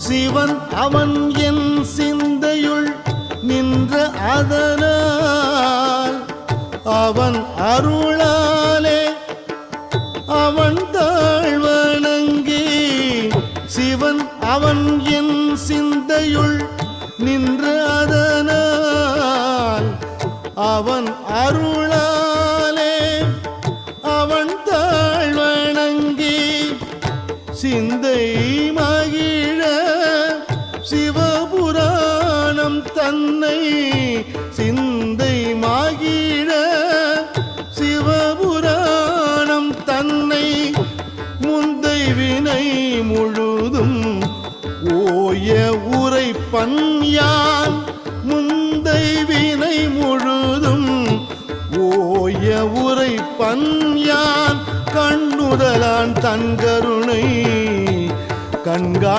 சிவன் அவன் என் சிந்தையுள் நின்ற அதனால் அவன் அருளாலே அவன் தாழ்வணங்கி சிவன் அவன் என் சிந்தையுள் நின்ற அதனால் அவன் அருளாலே அவன் தாழ்வணங்கி சிந்தை மகிழ சிவபுராணம் தன்னை சிந்தை மகிழ சிவபுராணம் தன்னை முந்தை வினை முழுதும் ஓய உரைப்பன் யான் முந்தை வினை முழுதும் ஓய உரைப்பன் யான் கண்ணுதலான் தன் கருணை கண்கா